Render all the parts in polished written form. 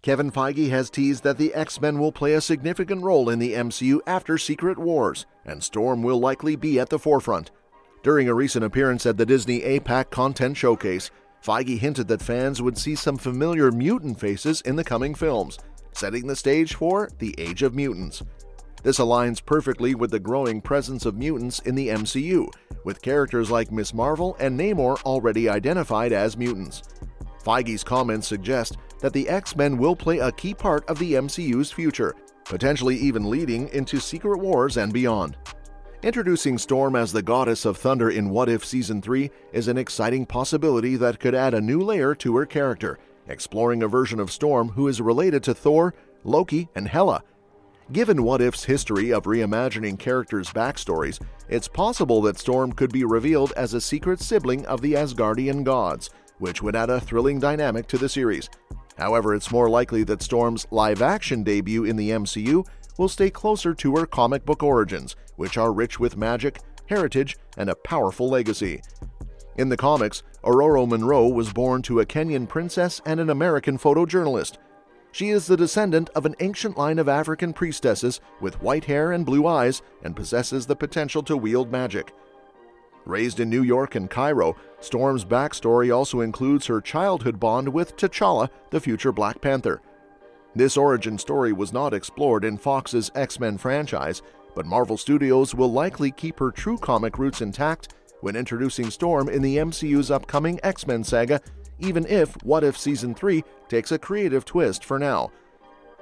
Kevin Feige has teased that the X-Men will play a significant role in the MCU after Secret Wars, and Storm will likely be at the forefront. During a recent appearance at the Disney APAC Content Showcase, Feige hinted that fans would see some familiar mutant faces in the coming films, setting the stage for the Age of Mutants. This aligns perfectly with the growing presence of mutants in the MCU, with characters like Ms. Marvel and Namor already identified as mutants. Feige's comments suggest that the X-Men will play a key part of the MCU's future, potentially even leading into Secret Wars and beyond. Introducing Storm as the Goddess of Thunder in What If Season 3 is an exciting possibility that could add a new layer to her character, exploring a version of Storm who is related to Thor, Loki, and Hela. Given What If's history of reimagining characters' backstories, it's possible that Storm could be revealed as a secret sibling of the Asgardian gods, which would add a thrilling dynamic to the series. However, it's more likely that Storm's live-action debut in the MCU will stay closer to her comic book origins, which are rich with magic, heritage, and a powerful legacy. In the comics, Ororo Munroe was born to a Kenyan princess and an American photojournalist. She is the descendant of an ancient line of African priestesses with white hair and blue eyes and possesses the potential to wield magic. Raised in New York and Cairo, Storm's backstory also includes her childhood bond with T'Challa, the future Black Panther. This origin story was not explored in Fox's X-Men franchise, but Marvel Studios will likely keep her true comic roots intact when introducing Storm in the MCU's upcoming X-Men saga, even if What If Season 3 takes a creative twist for now.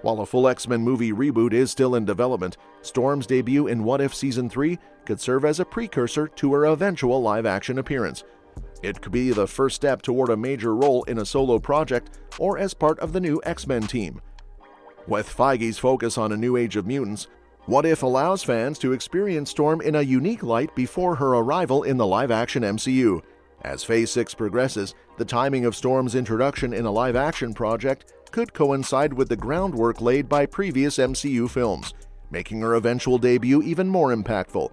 While a full X-Men movie reboot is still in development, Storm's debut in What If Season 3 could serve as a precursor to her eventual live-action appearance. It could be the first step toward a major role in a solo project or as part of the new X-Men team. With Feige's focus on a new Age of Mutants, What If allows fans to experience Storm in a unique light before her arrival in the live-action MCU. As Phase 6 progresses, the timing of Storm's introduction in a live-action project could coincide with the groundwork laid by previous MCU films, making her eventual debut even more impactful.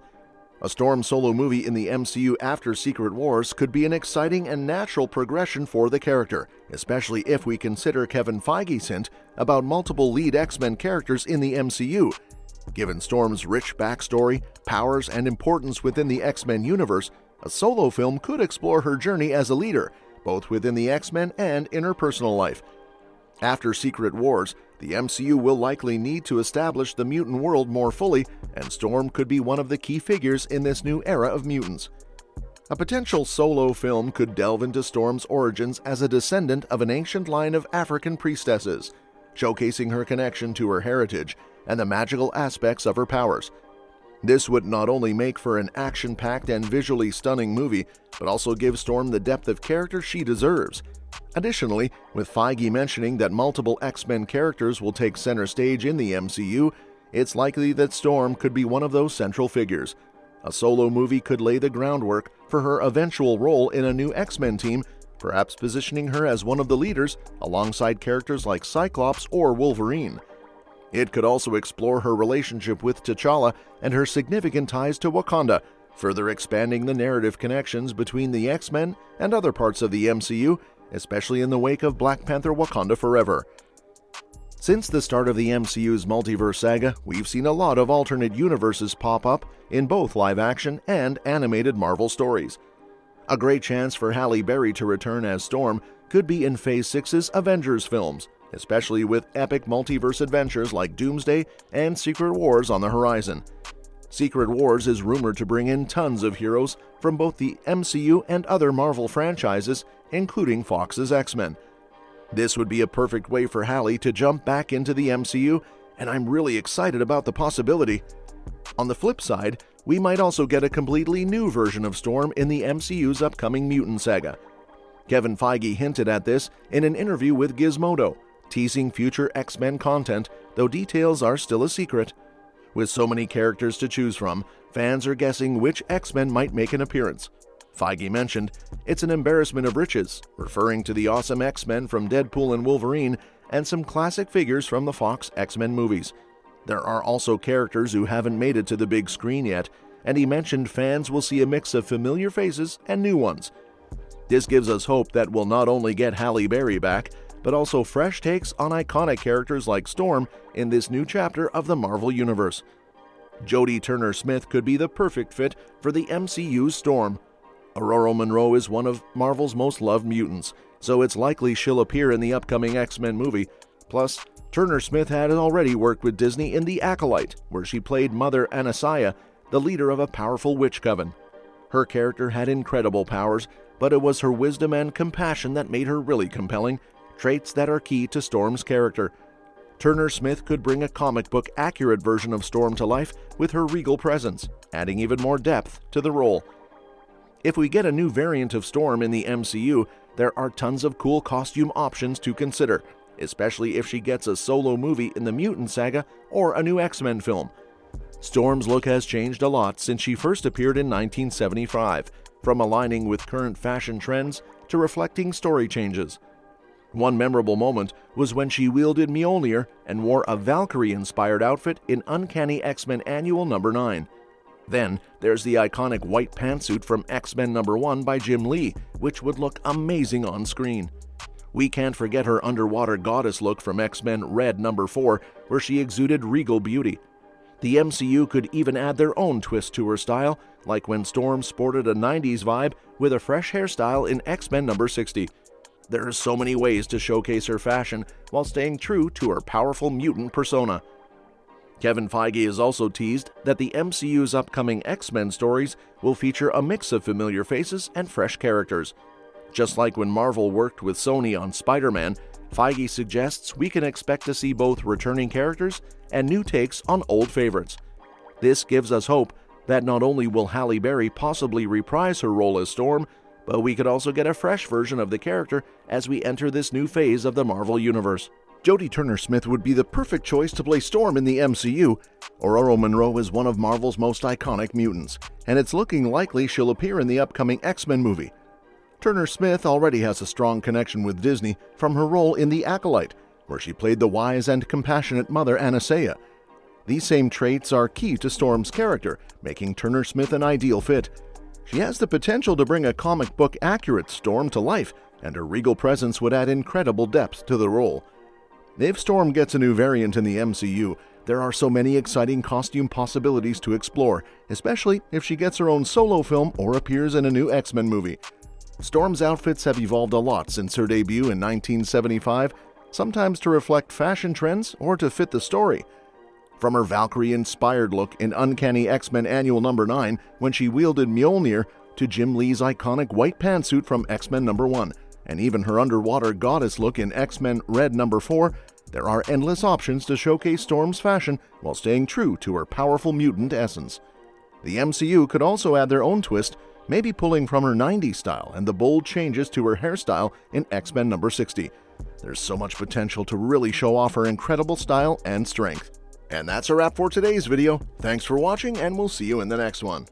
A Storm solo movie in the MCU after Secret Wars could be an exciting and natural progression for the character, especially if we consider Kevin Feige's hint about multiple lead X-Men characters in the MCU. Given Storm's rich backstory, powers, and importance within the X-Men universe, a solo film could explore her journey as a leader, both within the X-Men and in her personal life. After Secret Wars, the MCU will likely need to establish the mutant world more fully, and Storm could be one of the key figures in this new era of mutants. A potential solo film could delve into Storm's origins as a descendant of an ancient line of African priestesses, showcasing her connection to her heritage and the magical aspects of her powers. This would not only make for an action-packed and visually stunning movie, but also give Storm the depth of character she deserves. Additionally, with Feige mentioning that multiple X-Men characters will take center stage in the MCU, it's likely that Storm could be one of those central figures. A solo movie could lay the groundwork for her eventual role in a new X-Men team, perhaps positioning her as one of the leaders alongside characters like Cyclops or Wolverine. It could also explore her relationship with T'Challa and her significant ties to Wakanda, further expanding the narrative connections between the X-Men and other parts of the MCU, especially in the wake of Black Panther: Wakanda Forever. Since the start of the MCU's multiverse saga, we've seen a lot of alternate universes pop up in both live-action and animated Marvel stories. A great chance for Halle Berry to return as Storm could be in Phase 6's Avengers films, especially with epic multiverse adventures like Doomsday and Secret Wars on the horizon. Secret Wars is rumored to bring in tons of heroes from both the MCU and other Marvel franchises, including Fox's X-Men. This would be a perfect way for Halle to jump back into the MCU, and I'm really excited about the possibility. On the flip side, we might also get a completely new version of Storm in the MCU's upcoming mutant saga. Kevin Feige hinted at this in an interview with Gizmodo, teasing future X-Men content, though details are still a secret. With so many characters to choose from, fans are guessing which X-Men might make an appearance. Feige mentioned, "It's an embarrassment of riches," referring to the awesome X-Men from Deadpool and Wolverine and some classic figures from the Fox X-Men movies. There are also characters who haven't made it to the big screen yet, and he mentioned fans will see a mix of familiar faces and new ones. This gives us hope that we'll not only get Halle Berry back, but also fresh takes on iconic characters like Storm in this new chapter of the Marvel Universe. Jodie Turner-Smith could be the perfect fit for the MCU's Storm. Ororo Munroe is one of Marvel's most loved mutants, so it's likely she'll appear in the upcoming X-Men movie. Plus, Turner-Smith had already worked with Disney in The Acolyte, where she played Mother Anastasia, the leader of a powerful witch coven. Her character had incredible powers, but it was her wisdom and compassion that made her really compelling, traits that are key to Storm's character. Turner-Smith could bring a comic book accurate version of Storm to life with her regal presence, adding even more depth to the role. If we get a new variant of Storm in the MCU, there are tons of cool costume options to consider, especially if she gets a solo movie in the Mutant Saga or a new X-Men film. Storm's look has changed a lot since she first appeared in 1975, from aligning with current fashion trends to reflecting story changes. One memorable moment was when she wielded Mjolnir and wore a Valkyrie-inspired outfit in Uncanny X-Men Annual No. 9. Then, there's the iconic white pantsuit from X-Men No. 1 by Jim Lee, which would look amazing on screen. We can't forget her underwater goddess look from X-Men Red No. 4, where she exuded regal beauty. The MCU could even add their own twist to her style, like when Storm sported a 90s vibe with a fresh hairstyle in X-Men No. 60. There are so many ways to showcase her fashion while staying true to her powerful mutant persona. Kevin Feige has also teased that the MCU's upcoming X-Men stories will feature a mix of familiar faces and fresh characters. Just like when Marvel worked with Sony on Spider-Man, Feige suggests we can expect to see both returning characters and new takes on old favorites. This gives us hope that not only will Halle Berry possibly reprise her role as Storm, but we could also get a fresh version of the character as we enter this new phase of the Marvel Universe. Jodie Turner-Smith would be the perfect choice to play Storm in the MCU. Ororo Munroe is one of Marvel's most iconic mutants, and it's looking likely she'll appear in the upcoming X-Men movie. Turner-Smith already has a strong connection with Disney from her role in The Acolyte, where she played the wise and compassionate Mother Anastasia. These same traits are key to Storm's character, making Turner-Smith an ideal fit. She has the potential to bring a comic book accurate Storm to life, and her regal presence would add incredible depth to the role. If Storm gets a new variant in the MCU, there are so many exciting costume possibilities to explore, especially if she gets her own solo film or appears in a new X-Men movie. Storm's outfits have evolved a lot since her debut in 1975, sometimes to reflect fashion trends or to fit the story. From her Valkyrie-inspired look in Uncanny X-Men Annual No. 9 when she wielded Mjolnir, to Jim Lee's iconic white pantsuit from X-Men No. 1, and even her underwater goddess look in X-Men Red No. 4, there are endless options to showcase Storm's fashion while staying true to her powerful mutant essence. The MCU could also add their own twist, maybe pulling from her 90s style and the bold changes to her hairstyle in X-Men No. 60. There's so much potential to really show off her incredible style and strength. And that's a wrap for today's video. Thanks for watching, and we'll see you in the next one.